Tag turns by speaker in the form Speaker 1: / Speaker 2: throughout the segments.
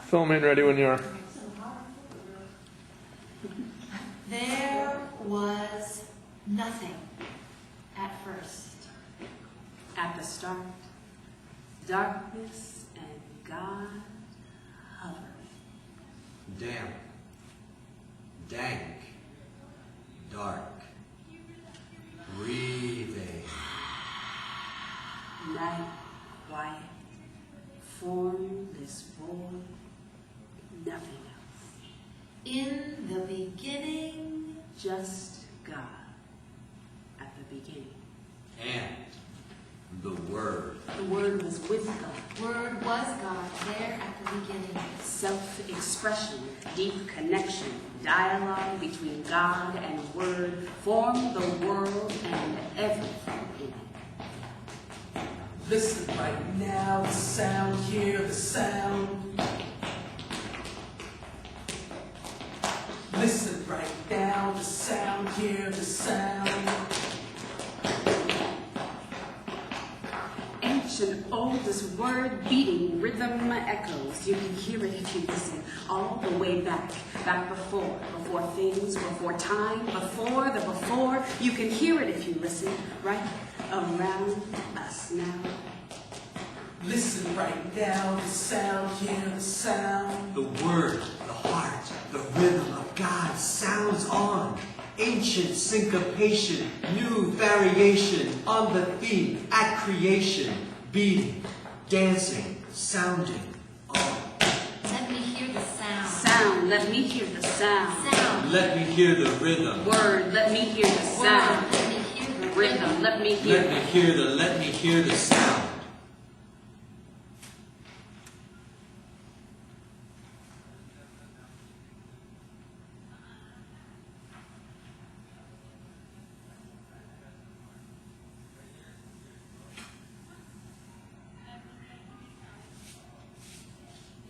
Speaker 1: Filming ready when you are.
Speaker 2: There was nothing at first.
Speaker 3: At the start, darkness and God hovered.
Speaker 4: Damp, dank, dark, breathing.
Speaker 3: Night, quiet, formless void, nothing else.
Speaker 2: In the beginning,
Speaker 3: Just God at the beginning.
Speaker 4: And the Word.
Speaker 3: The Word was with God.
Speaker 2: Word was God there at the beginning.
Speaker 3: Self-expression, deep connection, dialogue between God and Word formed the world and everything in it.
Speaker 5: Listen right now, the sound, hear the sound. Listen right now, the sound, hear the sound.
Speaker 3: Ancient, oldest word beating rhythm echoes. You can hear it if you listen all the way back before things, before time, before the before. You can hear it if you listen right around us now.
Speaker 5: Listen right now, the sound, hear the sound.
Speaker 4: The Word, the heart, the rhythm of God sounds on. Ancient syncopation, new variation on the theme at creation. Beating, dancing, sounding on.
Speaker 2: Let me hear the sound.
Speaker 3: Sound, let me hear the sound.
Speaker 2: Sound.
Speaker 4: Let me hear the rhythm.
Speaker 3: Word, let me hear the sound.
Speaker 2: Word. Let me hear the
Speaker 3: Rhythm, let me hear.
Speaker 4: Let me hear the sound.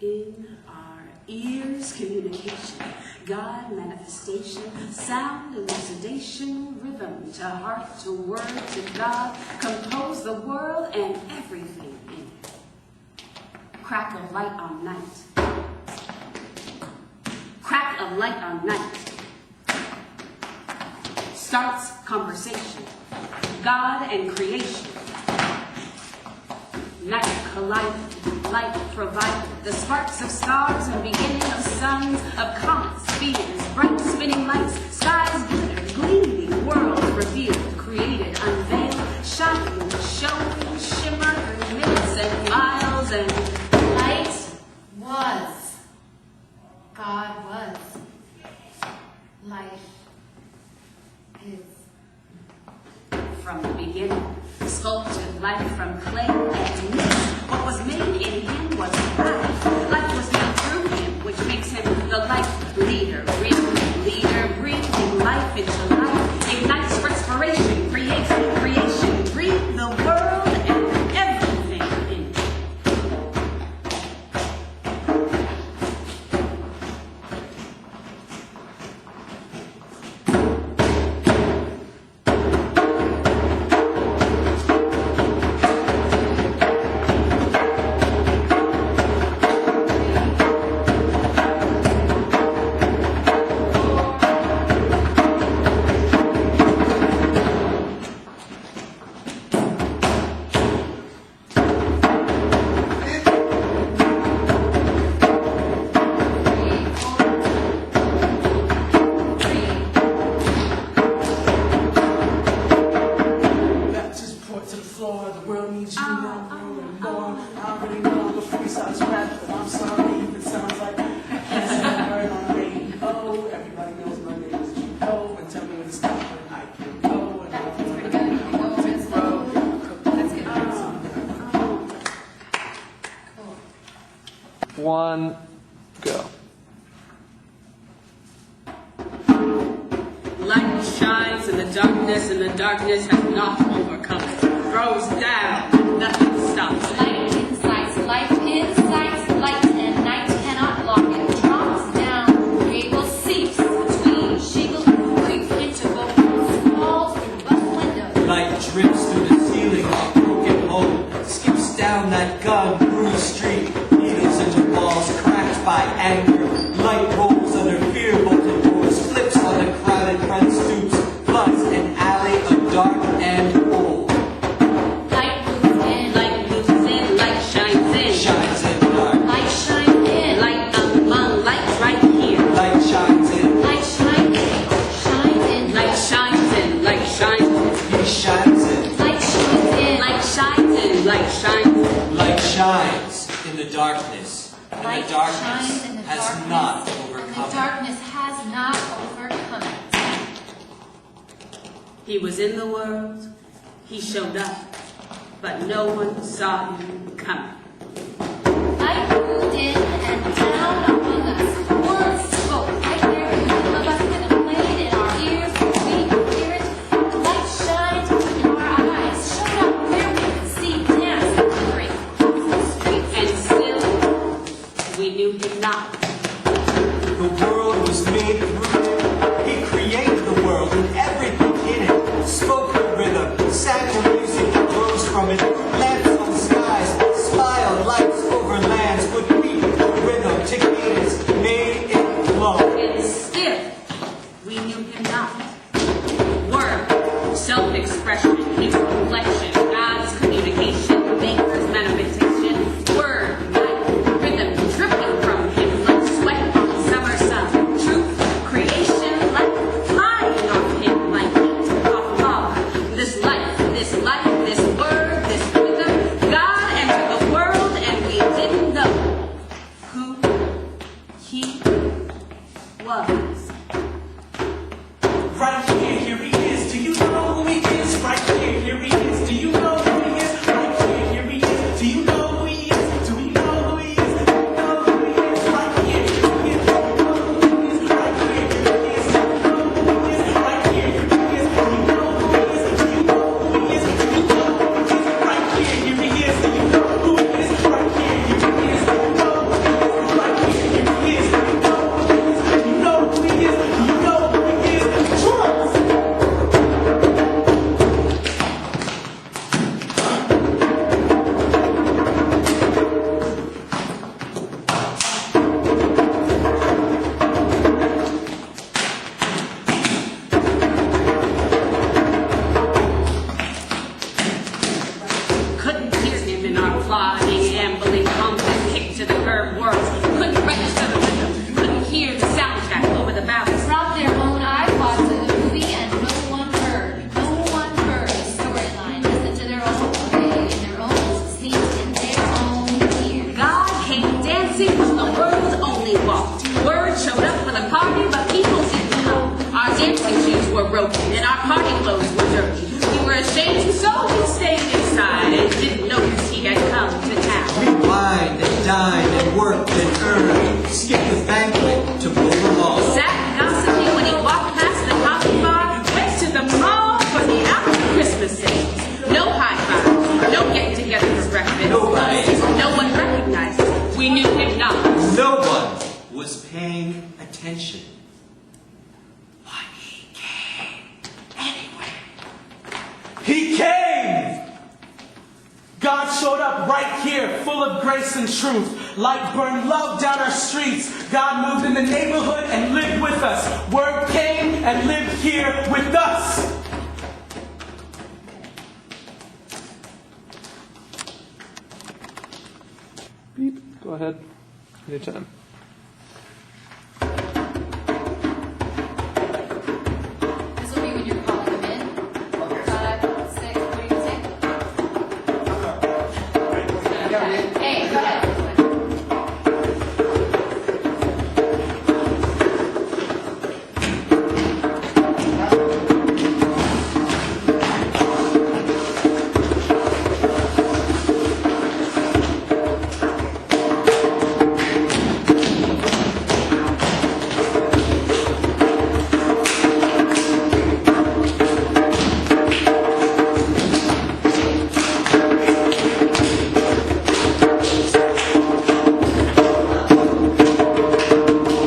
Speaker 3: In our ears, communication, God manifestation, sound elucidation, rhythm to heart, to word, to God, compose the world and everything in it. Crack of light on night. Crack of light on night. Starts conversation. God and creation. Night collided, light provided, the sparks of stars and beginning of suns, of comets, spheres, bright spinning lights, skies glitter, gleaming, worlds revealed, created, unveiled, shining, showing, shimmer, minutes and miles and
Speaker 2: light was. God was. Life is.
Speaker 3: from the beginning. Sculpted life from clay and mist. What was made in him was life. Life was made through him, which makes him the life leader. Breathing life into life. Ignites respiration, creates creation. Breathe the world and everything in it.
Speaker 5: Baptist brought to the floor, the world needs you now more and more. I already know before we start this rap, but I'm sorry if it sounds like that's a word on radio. Everybody knows my name is G-O, and tell me when to stop when I can go. And
Speaker 2: That's pretty good. You can go over and slow. That's good. Cool.
Speaker 1: One, go.
Speaker 3: Light shines in the darkness, and the darkness has not overcome it. Throws down, nothing stops it.
Speaker 2: Light insights, life insights, light and night cannot block it. Drops down, cable seeps between shingles, creep into both walls through bus windows.
Speaker 4: Light drips through the ceiling of a broken hole. Skips down that gun, bruised street. Needles into walls cracked by anger. Light rolls under fear, bolted doors, flips on the crowded front stoops, floods an alley of dark and old.
Speaker 2: Light moves in.
Speaker 3: Light moves in, light shines in.
Speaker 4: Shines in dark.
Speaker 2: Light shines in.
Speaker 3: Light among lights right here.
Speaker 4: Light shines in.
Speaker 2: Light shines in. Shines in.
Speaker 3: Light shines in, light shines in.
Speaker 4: He shines in.
Speaker 2: Light shines in.
Speaker 3: Light shines in, light shines in.
Speaker 4: Light shines in the darkness, and
Speaker 2: Light
Speaker 4: the darkness
Speaker 2: shines in the
Speaker 4: has
Speaker 2: darkness,
Speaker 4: not
Speaker 2: and the
Speaker 4: overcome it.
Speaker 2: darkness has not overcome it.
Speaker 3: He was in the world, he showed up, but no one saw him coming.
Speaker 2: Light moved in and down among us. Words spoke right there in the middle of us, and it played in our ears. We could hear it. Light shined in our eyes, showed up where we could see, dance, and glittering across the streets.
Speaker 3: And still, we knew him not.
Speaker 4: The world was made through him. He created the world and everything in it. Spoke the rhythm, sang the music that rose from it. Lamps on skies, smiled lights over lands. Would beat the rhythm to cadence, made it flow.
Speaker 3: And still, we knew him not. Word, self-expression, his reflection, God's communication, maker's manifestation. Word, light, rhythm, dripping from him like sweat, summer sun. Truth, creation, light, flying off him like heat off lava. This life, this word, this rhythm, God entered the world and we didn't know who he was.
Speaker 5: Right here he is. Do you know who he is? Right here he is. Do you know who he is? Right here he is. Do you know who he is? Do we know who he is? Do you know who he is? Right here he is. Do you know who he is? Right here he is. Do you know who he is? Right here he is. Do you know who he is? Do you know who he is? Do you know who he is? Right here he is. Do you know who he is? Right here he is. Do you know who he is? Right here he is. Do you know who he is? Do you know who he is? Do you know who he is? Trust!
Speaker 3: Couldn't hear him in our plodding, ambling, bumping, kick to the curb words. Couldn't register the rhythm. Couldn't hear the soundtrack over the valleys.
Speaker 2: Brought their own iPod to the movie and no one heard the storyline. Listened to their own way, in their own seats, in their own ears.
Speaker 3: God came dancing when the world only walked. Word showed up for the party, but people didn't know. Our dancing shoes were broken and our party clothes were dirty. We were ashamed, so we stayed inside and didn't notice he had come to town.
Speaker 4: We wined and dined and worked and earned. Skipped the banquet to pull the law.
Speaker 3: Sat gossiping when he walked past the coffee bar. Went to the mall for the after Christmas sales. No high five, no get together for breakfast.
Speaker 4: Nobody.
Speaker 3: No one recognized him. We knew him not.
Speaker 4: No one was paying attention. But he came anyway.
Speaker 5: He came! God showed up right here, full of grace and truth. Light burned love down our streets. God moved in the neighborhood and lived with us. Word came and lived here with us.
Speaker 1: Beep. Go ahead. Anytime.
Speaker 2: This will be when you're calling them in. 5, 6, what do you say? Hey, go ahead.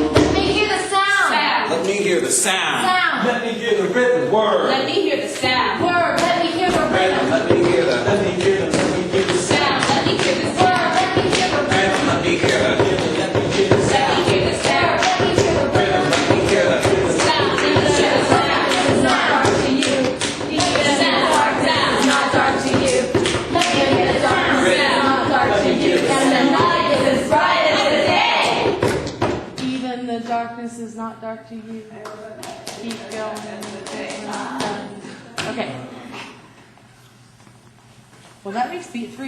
Speaker 2: Let me hear the sound.
Speaker 4: Let me hear the sound.
Speaker 2: Sound.
Speaker 5: Let me hear the rhythm. Word.
Speaker 3: Let me hear the sound.
Speaker 2: Word. Let me hear the rhythm.
Speaker 4: Let me hear the.
Speaker 5: Let me hear the. Let me hear the sound.
Speaker 3: Sound. Let me hear the
Speaker 2: Word.
Speaker 3: sound.
Speaker 2: Let me hear the rhythm.
Speaker 4: Let me hear the.
Speaker 5: Let me hear the
Speaker 3: Let
Speaker 5: sound.
Speaker 3: me hear
Speaker 6: talk to you. Keep going. Okay. Well, that makes beat 3 good.